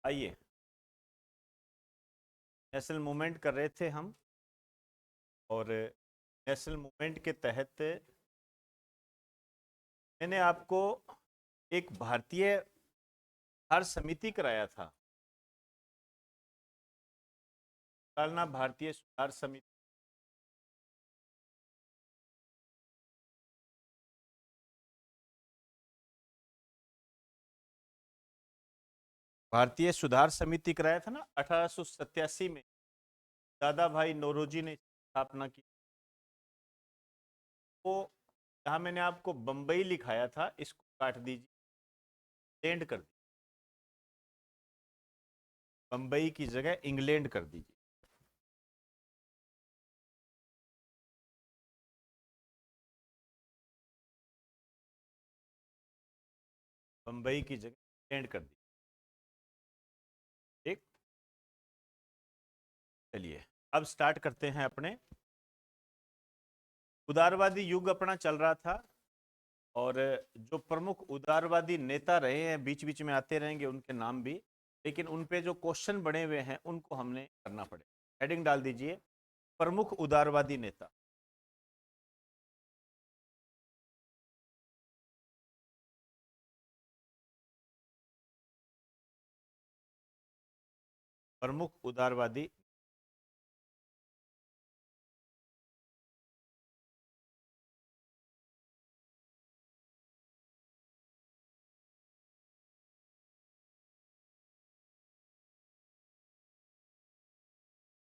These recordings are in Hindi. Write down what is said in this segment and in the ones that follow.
आइए, नेशनल मूवमेंट कर रहे थे हम। और नेशनल मूवमेंट के तहत मैंने आपको एक भारतीय सुधार समिति कराया था। डालना भारतीय सुधार समिति। भारतीय सुधार समिति कराया था ना 1887 में दादा भाई नौरोजी ने स्थापना की। वो जहाँ मैंने आपको बंबई लिखाया था, इसको काट दीजिए, इंग्लैंड कर दीजिए। बंबई की जगह इंग्लैंड कर दीजिए। बंबई की जगह इंग्लैंड कर दीजिए। ठीक, चलिए अब स्टार्ट करते हैं। अपने उदारवादी युग अपना चल रहा था, और जो प्रमुख उदारवादी नेता रहे हैं बीच बीच में आते रहेंगे उनके नाम भी, लेकिन उन पे जो क्वेश्चन बने हुए हैं उनको हमने करना पड़ेगा। हेडिंग डाल दीजिए, प्रमुख उदारवादी नेता। प्रमुख उदारवादी।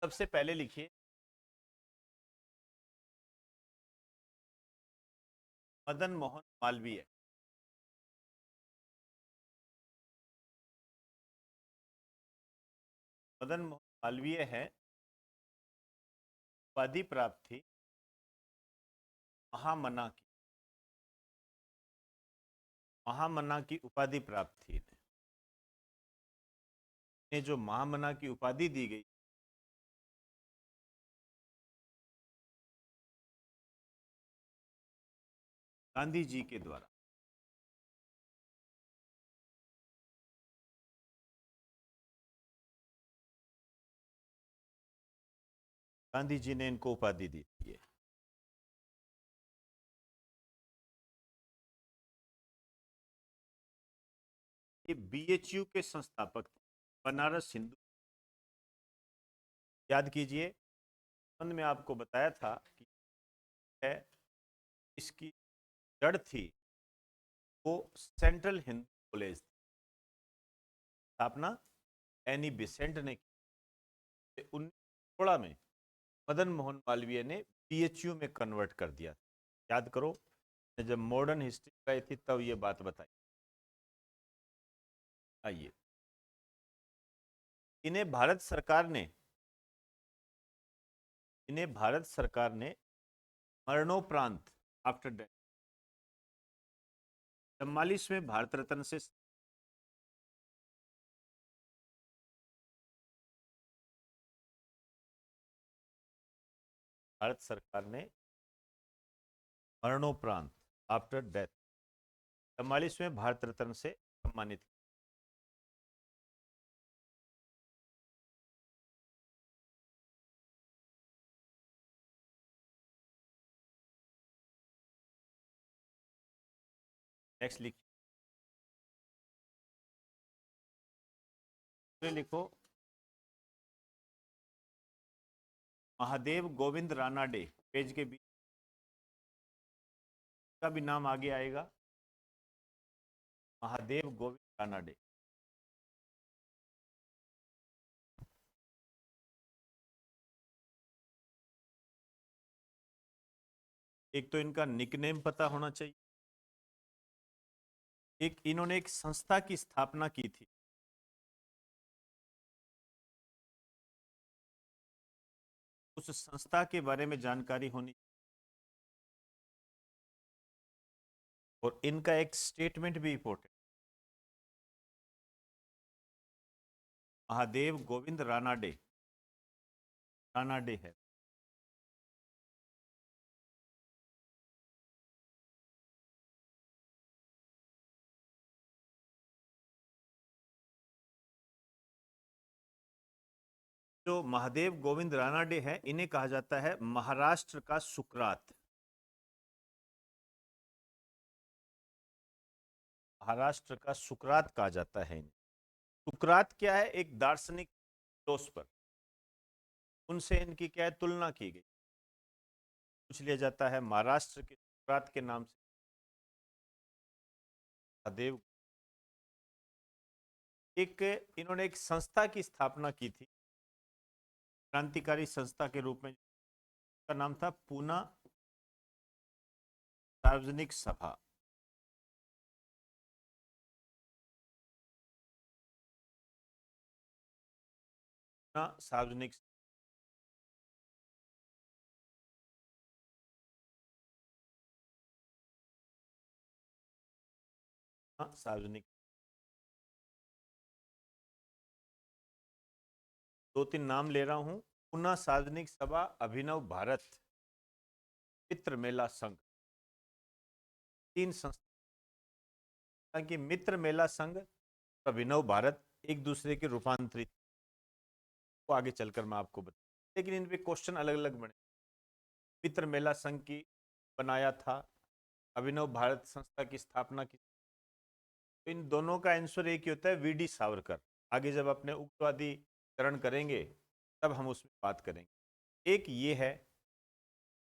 सबसे पहले लिखिए मदन मोहन मालवीय। मदन मोहन मालवीय है, उपाधि प्राप्त थी महामना की। महामना की उपाधि प्राप्त थी इन्हें। इन्हें जो महामना की उपाधि दी गई, गांधी जी के द्वारा। गांधी जी ने इनको उपाधि दी थी ये। बीएचयू के संस्थापक थे, बनारस हिंदू। याद कीजिए, संबंध में आपको बताया था कि है इसकी जड़ थी वो सेंट्रल हिंदू कॉलेज। स्थापना एनी बेसेंट ने की। 1916 में मदन मोहन मालवीय ने बीएचयू में कन्वर्ट कर दिया। याद करो, जब मॉडर्न हिस्ट्री आई थी तब ये बात बताई। आइए, इन्हें भारत सरकार ने इन्हें भारत सरकार ने मरणोपरांत, आफ्टर डेथ, 44वें भारत रत्न से। भारत सरकार ने मरणोपरांत, आफ्टर डेथ, 44वें भारत रत्न से सम्मानित। नेक्स्ट लिखो महादेव गोविंद रानाडे। पेज के बीच का भी नाम आगे आएगा, महादेव गोविंद रानाडे। एक तो इनका निकनेम पता होना चाहिए। एक इन्होंने एक संस्था की स्थापना की थी, उस संस्था के बारे में जानकारी होनी। और इनका एक स्टेटमेंट भी इंपॉर्टेंट। महादेव गोविंद रानाडे, रानाडे है। जो महादेव गोविंद रानाडे हैं, इन्हें कहा जाता है महाराष्ट्र का सुकरात। महाराष्ट्र का सुकरात कहा जाता है इन्हें। सुकरात क्या है? एक दार्शनिक फिलोसफर, उनसे इनकी क्या है तुलना की गई, पूछ लिया जाता है महाराष्ट्र के सुकरात के नाम से महादेव। एक इन्होंने एक संस्था की स्थापना की थी, क्रांतिकारी संस्था के रूप में, का नाम था पूना सार्वजनिक सभा। पूना सार्वजनिक सार्वजनिक, दो तीन नाम ले रहा हूं। पूना सार्वजनिक सभा, अभिनव भारत, मित्र मेला संघ, तीन संस्था की मित्र मेला संघ, अभिनव भारत एक दूसरे के रूपांतरित, को आगे चलकर मैं आपको बता, लेकिन इन पे क्वेश्चन अलग अलग बने। मित्र मेला संघ की बनाया था, अभिनव भारत संस्था की स्थापना की, तो इन दोनों का आंसर एक ही होता है, वीडी सावरकर। आगे जब अपने उग्रवादी करण करेंगे तब हम उसमें बात करेंगे। एक ये है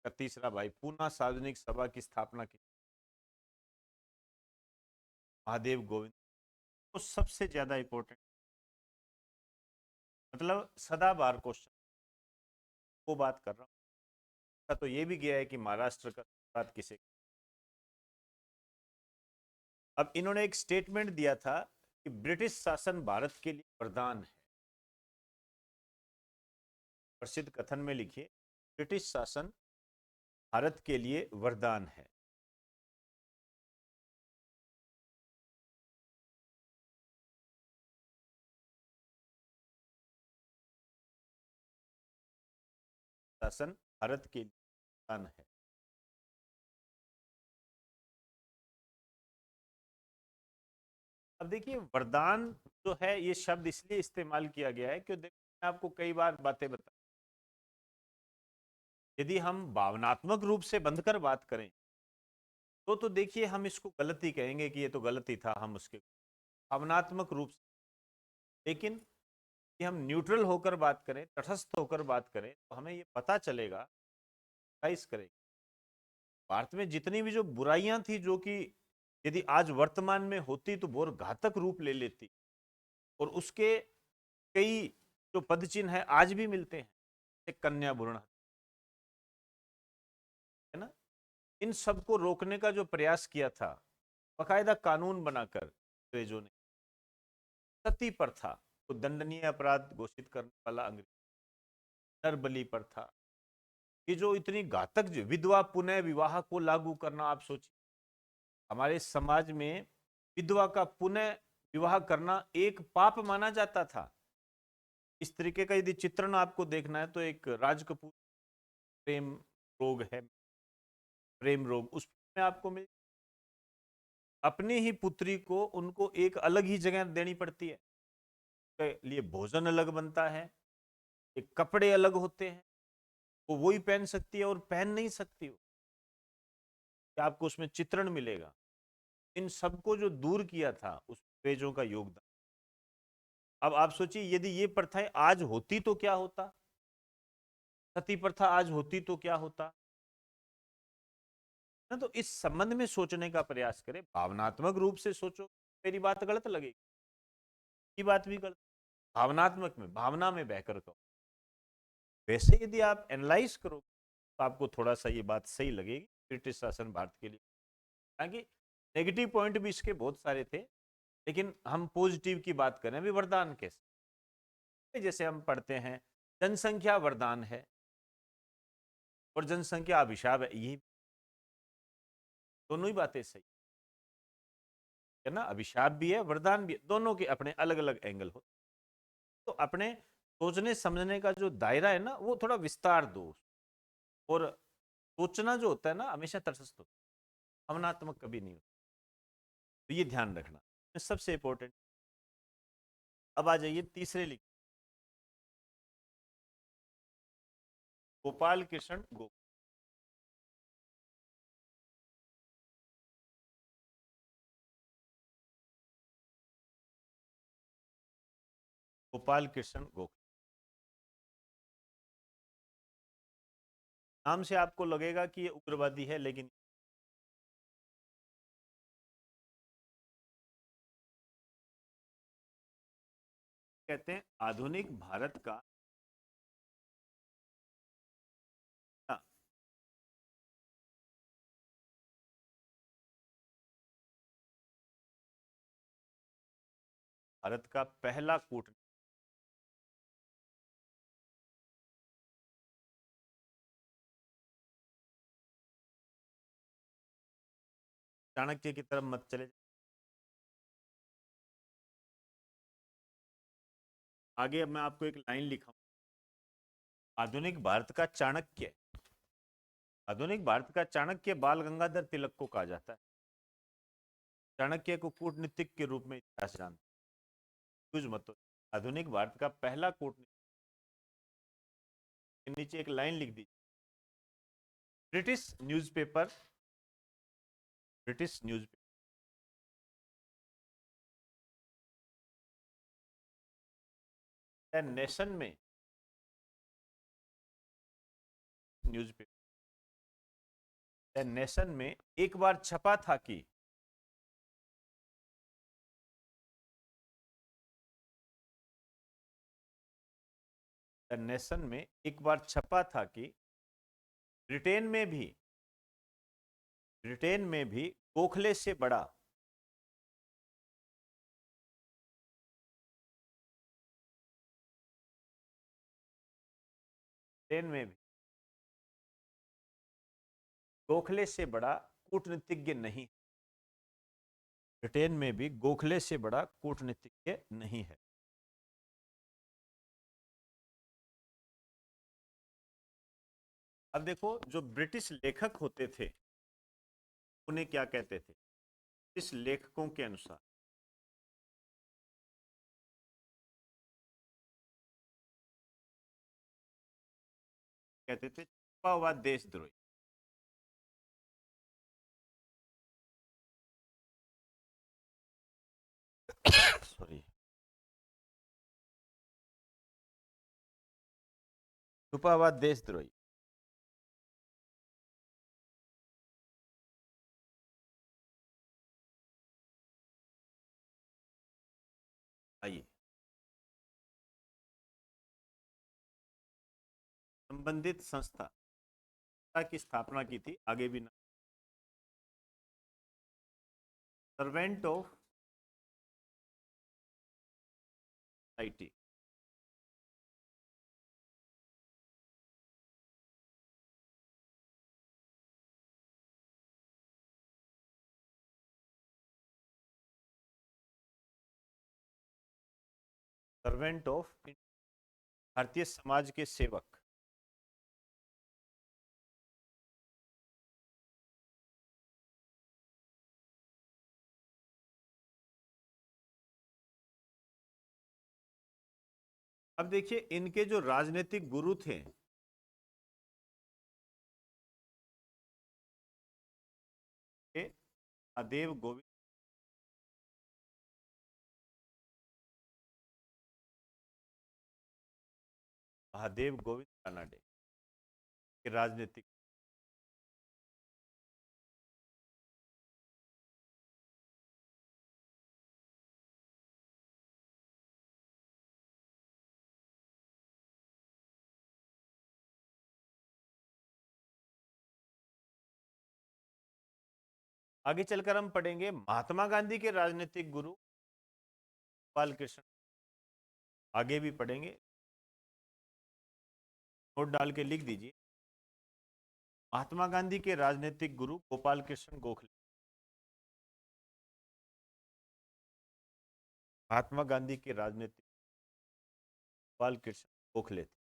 का तीसरा भाई, पूना सार्वजनिक सभा की स्थापना की महादेव गोविंद, तो सबसे ज्यादा इंपॉर्टेंट, मतलब सदाबहार क्वेश्चन वो बात कर रहा हूँ। तो ये भी गया है कि महाराष्ट्र का बात किसे। अब इन्होंने एक स्टेटमेंट दिया था कि ब्रिटिश शासन भारत के लिए वरदान है। प्रसिद्ध कथन में लिखिए, ब्रिटिश शासन भारत के लिए वरदान है। शासन भारत के लिए वरदान है। अब देखिए, वरदान जो है ये शब्द इसलिए इस्तेमाल किया गया है क्योंकि मैं आपको कई बार बातें बता, यदि हम भावनात्मक रूप से बंधकर बात करें तो देखिए हम इसको गलत ही कहेंगे कि ये तो गलत ही था, हम उसके भावनात्मक रूप से। लेकिन कि हम न्यूट्रल होकर बात करें, तटस्थ होकर बात करें, तो हमें ये पता चलेगा, रियलाइज करेंगे भारत में जितनी भी जो बुराइयां थी, जो कि यदि आज वर्तमान में होती तो बहुत घातक रूप ले लेती, और उसके कई जो पदचिन्ह है आज भी मिलते हैं, एक कन्या भ्रूण, है ना। इन सबको रोकने का जो प्रयास किया था, बाकायदा कानून बनाकर अंग्रेजों ने, सती प्रथा को दंडनीय अपराध घोषित करने वाला अंग्रेज, नरबली प्रथा, ये जो इतनी घातक, जो विधवा पुनः विवाह को लागू करना, आप सोचिए हमारे समाज में विधवा का पुनः विवाह करना एक पाप माना जाता था। इस तरीके का यदि चित्रण आपको देखना है तो एक राज कपूर प्रेम रोग है, प्रेम रोग, उसमें आपको मिल, अपनी ही पुत्री को उनको एक अलग ही जगह देनी पड़ती है, उसके लिए भोजन अलग बनता है, एक कपड़े अलग होते हैं, वो वही पहन सकती है और पहन नहीं सकती हो, क्या आपको उसमें चित्रण मिलेगा। इन सबको जो दूर किया था उस अंग्रेजों का योगदान। अब आप सोचिए यदि ये प्रथाएं आज होती तो क्या होता, सती प्रथा आज होती तो क्या होता ना। तो इस संबंध में सोचने का प्रयास करें, भावनात्मक रूप से सोचो, मेरी बात गलत लगेगी, की बात भी गलत, भावनात्मक में, भावना में बहकर कहो। वैसे यदि आप एनालाइज करो तो आपको थोड़ा सा ये बात सही लगेगी, ब्रिटिश शासन भारत के लिए, हालांकि नेगेटिव पॉइंट भी इसके बहुत सारे थे, लेकिन हम पॉजिटिव की बात करें अभी, वरदान कैसे, जैसे हम पढ़ते हैं जनसंख्या वरदान है और जनसंख्या अभिशाप है, यही दोनों ही बातें सही है ना। अभिशाप भी है, वरदान भी है, दोनों के अपने अलग अलग एंगल हो, तो अपने सोचने समझने का जो दायरा है ना वो थोड़ा विस्तार दो, और सोचना जो होता है ना हमेशा तटस्थ होता है, भावनात्मक कभी नहीं होता, तो ये ध्यान रखना सबसे इंपॉर्टेंट। अब आ जाइए तीसरे लिख, गोपाल कृष्ण गोखले। गोपाल कृष्ण गोखले नाम से आपको लगेगा कि ये उग्रवादी है, लेकिन कहते हैं आधुनिक भारत का भारत का पहला कूटनीतिक। चाणक्य की तरफ मत चले, आगे अब मैं आपको एक लाइन लिखा हूं। आधुनिक भारत का चाणक्य, आधुनिक भारत का चाणक्य बाल गंगाधर तिलक को कहा जाता है। चाणक्य को कूटनीतिक के रूप में इतिहास जानते हैं। मत हो। आधुनिक भारत का पहला कूटनीतिक, नीचे एक लाइन लिख दी। British newspaper, British newspaper nation में, न्यूज़पेपर नेशन में एक बार छपा था कि द नेशन में एक बार छपा था कि ब्रिटेन में भी, ब्रिटेन में भी गोखले से बड़ा, ब्रिटेन में भी गोखले से बड़ा कूटनीतिज्ञ नहीं, ब्रिटेन में भी गोखले से बड़ा कूटनीतिज्ञ नहीं है। अब देखो, जो ब्रिटिश लेखक होते थे उन्हें क्या कहते थे? इस लेखकों के अनुसार कहते थे छुपा हुआ देशद्रोही। सॉरी, छुपा हुआ देशद्रोही। आइए, संबंधित संस्था की स्थापना की थी, आगे भी ना। Servant of society, servant of Bharatiya Samaj के सेवक। अब देखिए, इनके जो राजनीतिक गुरु थे, महादेव गोविंद, महादेव गोविंद कानाडे के राजनीतिक। आगे चलकर हम पढ़ेंगे महात्मा गांधी के राजनीतिक गुरु गोपाल कृष्ण, आगे भी पढ़ेंगे, नोट डाल के लिख दीजिए। महात्मा गांधी के राजनीतिक गुरु गोपाल कृष्ण गोखले, महात्मा गांधी के राजनीतिक गोपाल कृष्ण गोखले थे।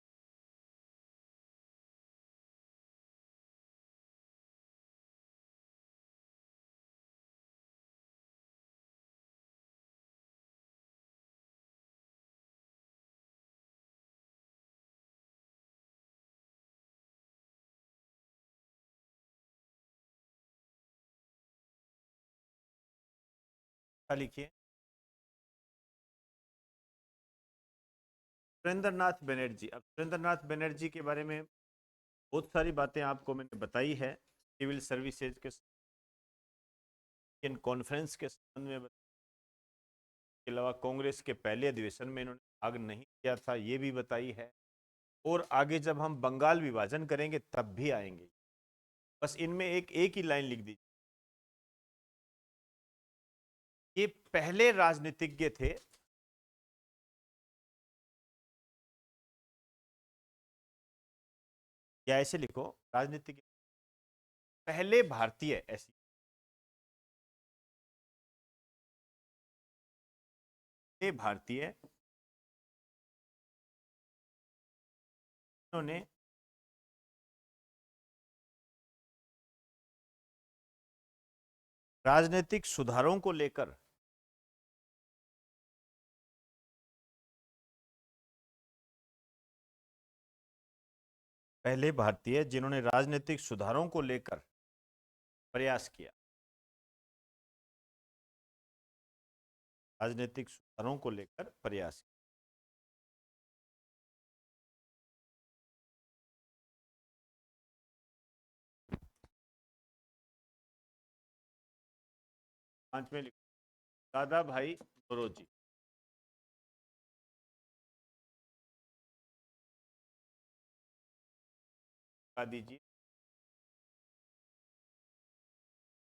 लिखिए। सुरेंद्र नाथ बनर्जी। अब सुरेंद्र नाथ बनर्जी के बारे में बहुत सारी बातें आपको मैंने बताई है। सिविल सर्विसेज के कॉन्फ्रेंस के संबंध में, के अलावा कांग्रेस के पहले अधिवेशन में इन्होंने भाग नहीं किया था, ये भी बताई है। और आगे जब हम बंगाल विभाजन करेंगे तब भी आएंगे। बस इनमें एक एक ही लाइन लिख दीजिए। ये पहले राजनीतिज्ञ थे या ऐसे लिखो, राजनीतिज्ञ पहले भारतीय, ऐसी भारतीय उन्होंने राजनीतिक सुधारों को लेकर पहले भारतीय जिन्होंने राजनीतिक सुधारों को लेकर प्रयास किया, राजनीतिक सुधारों को लेकर प्रयास किया। पांचवें लिखो, दादा भाई नौरोजी। बता दीजिए,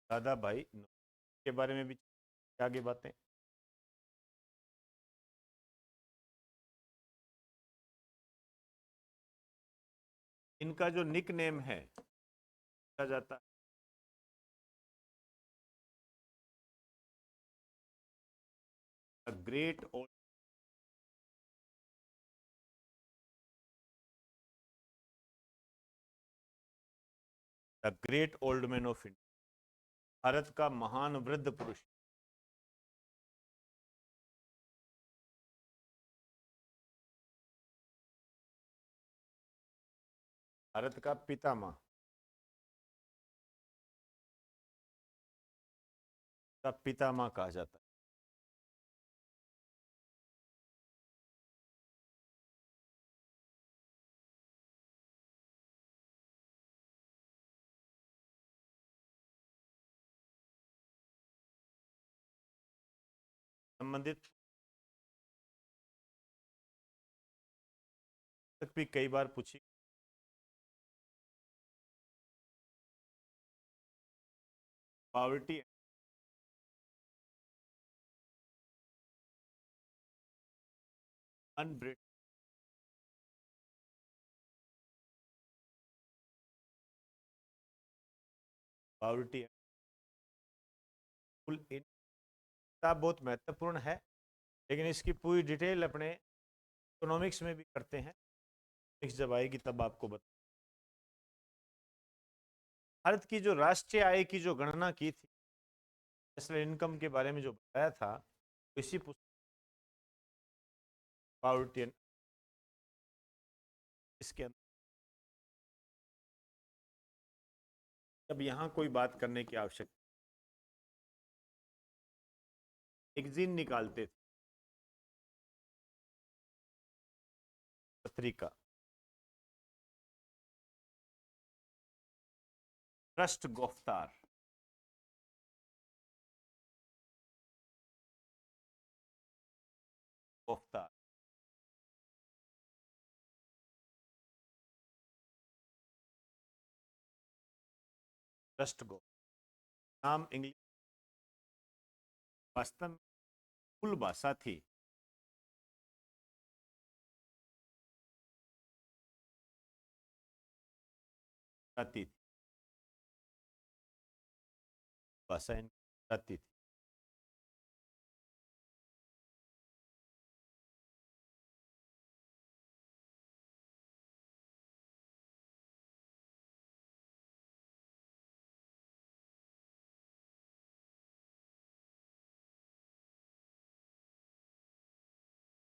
दादा भाई के बारे में भी आगे बातें। इनका जो निक नेम है कहा जाता है great old, the great old man of India, Bharat का महान वृद्ध पुरुष। भारत का पितामह, का पितामह कहा जाता है। संबंधित तक भी कई बार पूछी। पॉवर्टी, अनब्रिट, पॉवर्टी फुल इन, किताब बहुत महत्वपूर्ण है, लेकिन इसकी पूरी डिटेल अपने इकोनॉमिक्स में भी करते हैं। इस जब आएगी तब आपको बता। भारत की जो राष्ट्रीय आय की जो गणना की थी, नेशनल इनकम के बारे में जो बताया था, इसी पुस्तक पॉवर्टी, इसके अंदर अब यहाँ कोई बात करने की आवश्यकता, मैगजीन निकालते थे, पत्रिका, ट्रस्ट गोफ्तार, गोफ्तार, ट्रस्ट गो नाम इंग्लिश, वास्तव में मूल भाषा थी जाती थी, भाषा इनकी जाती थी।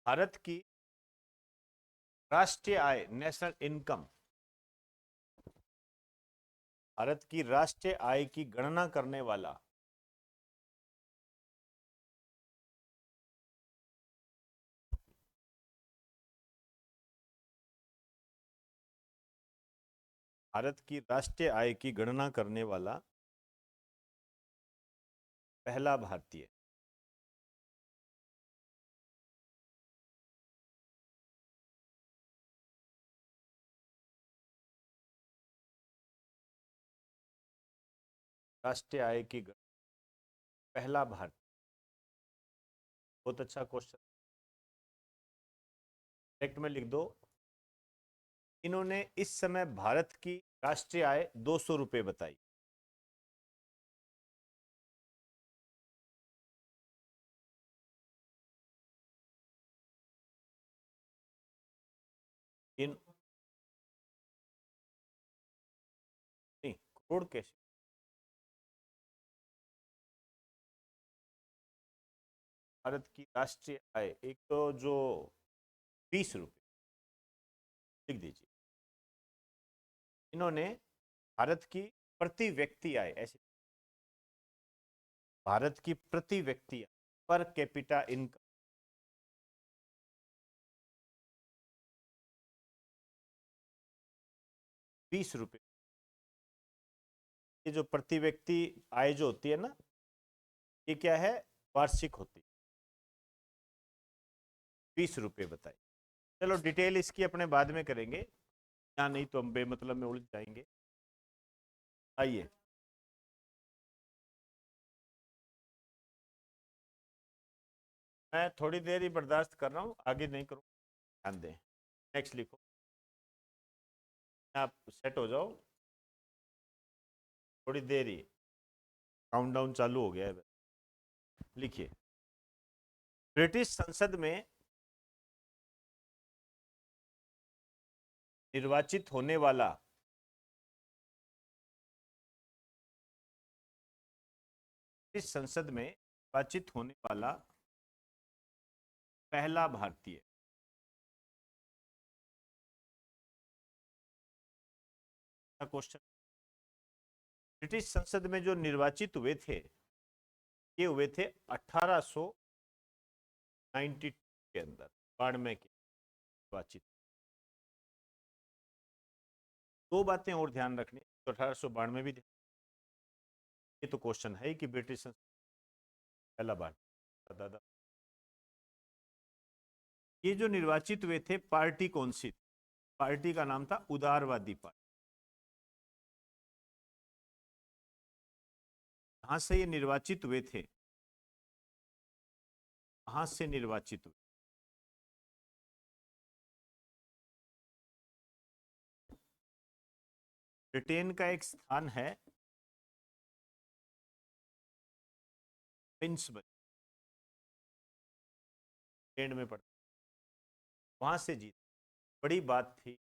भारत की राष्ट्रीय आय, नेशनल इनकम, भारत की राष्ट्रीय आय की गणना करने वाला भारत की राष्ट्रीय आय की गणना करने वाला पहला भारतीय। राष्ट्रीय आय की पहला भारतीय। बहुत अच्छा क्वेश्चन। डायरेक्ट में लिख दो, इन्होंने इस समय भारत की राष्ट्रीय आय 200 रुपए बताई। इन नहीं, करोड़ कैसे? भारत की राष्ट्रीय आय, एक तो जो 20 रुपए लिख दीजिए। इन्होंने भारत की प्रति व्यक्ति आय, ऐसे भारत की प्रति व्यक्ति पर कैपिटा इनकम 20 रुपए। ये जो प्रति व्यक्ति आय जो होती है ना, ये क्या है? वार्षिक होती है। 20 रुपए बताइए। चलो डिटेल इसकी अपने बाद में करेंगे, यहाँ नहीं तो हम बेमतलब में उलझ जाएंगे। आइए, मैं थोड़ी देर ही बर्दाश्त कर रहा हूँ, आगे नहीं करूँ, ध्यान दें। नेक्स्ट लिखो, आप सेट हो जाओ, थोड़ी देर ही, काउंटडाउन चालू हो गया है। लिखिए, ब्रिटिश संसद में निर्वाचित होने वाला ब्रिटिश संसद में निर्वाचित होने वाला पहला भारतीय। क्वेश्चन, ब्रिटिश संसद में जो निर्वाचित हुए थे, ये हुए थे 1892 के अंदर, 92 के निर्वाचित। दो बातें और ध्यान रखनी, तो 1892 भी, ये तो क्वेश्चन है कि ब्रिटिश संसद पहला भारतीय दादा। ये जो निर्वाचित हुए थे, पार्टी कौन सी? पार्टी का नाम था उदारवादी पार्टी। कहां से ये निर्वाचित हुए थे? कहां से निर्वाचित हुए? ब्रिटेन का एक स्थान है फिंसबरी, इंग्लैंड में पड़ता, वहां से जीत। बड़ी बात थी,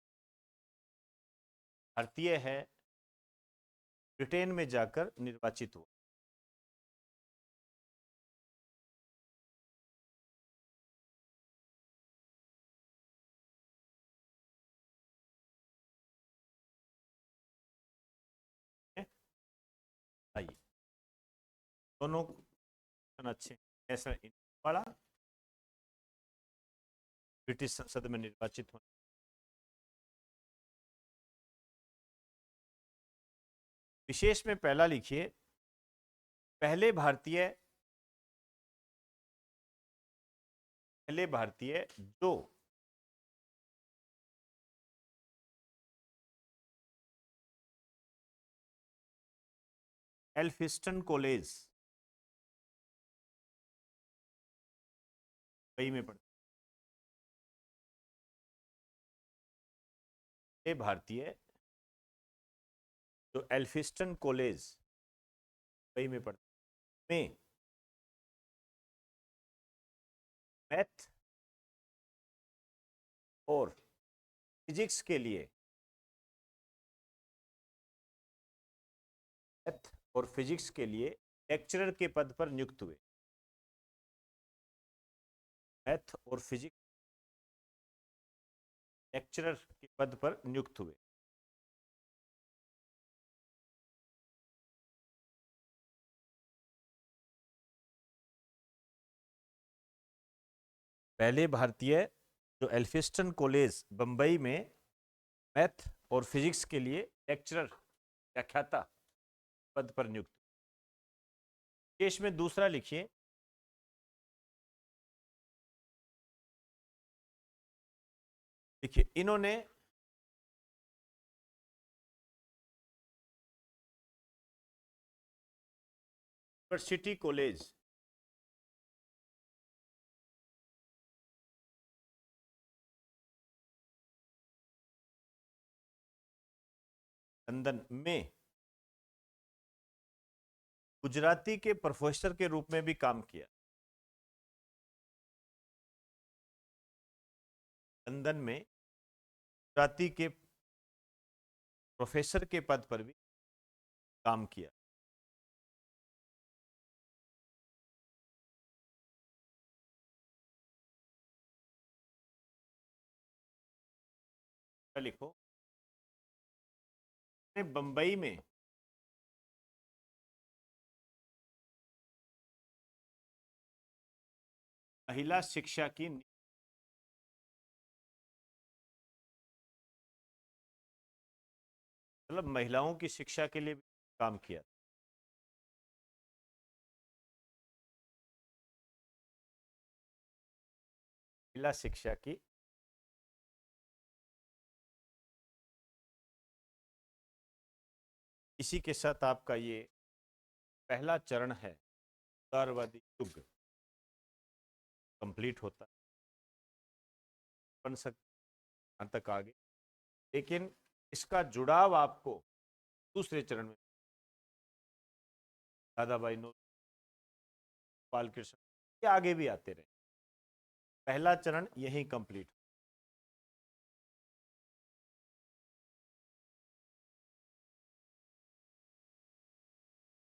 भारतीय है, ब्रिटेन में जाकर निर्वाचित हुआ। आइए, दोनों अच्छे। ऐसा वाला ब्रिटिश संसद में निर्वाचित होने, विशेष में पहला लिखिए, पहले भारतीय जो एल्फिस्टन कॉलेज वही में पढ़ते, भारतीय जो एल्फिस्टन कॉलेज वही में पढ़ते, में मैथ और फिजिक्स के लिए, मैथ और फिजिक्स के लिए लेक्चरर के पद पर नियुक्त हुए। मैथ और फिजिक्स लेक्चरर के पद पर नियुक्त हुए। पहले भारतीय जो एल्फिस्टन कॉलेज बंबई में मैथ और फिजिक्स के लिए लेक्चरर व्याख्याता पद पर नियुक्त। केस में दूसरा लिखिए, देखिए इन्होंने यूनिवर्सिटी कॉलेज लंदन में गुजराती के प्रोफेसर के रूप में भी काम किया। लंदन में गुजराती के प्रोफेसर के पद पर भी काम किया। लिखो, बंबई में महिला शिक्षा की मतलब महिलाओं की शिक्षा के लिए भी काम किया। महिला शिक्षा की इसी के साथ आपका ये पहला चरण है उदारवादी युग कंप्लीट होता बन सकता तक आगे, लेकिन इसका जुड़ाव आपको दूसरे चरण में दादाभाई नौरोजी, बालकृष्ण, ये आगे भी आते रहे। पहला चरण यही कंप्लीट।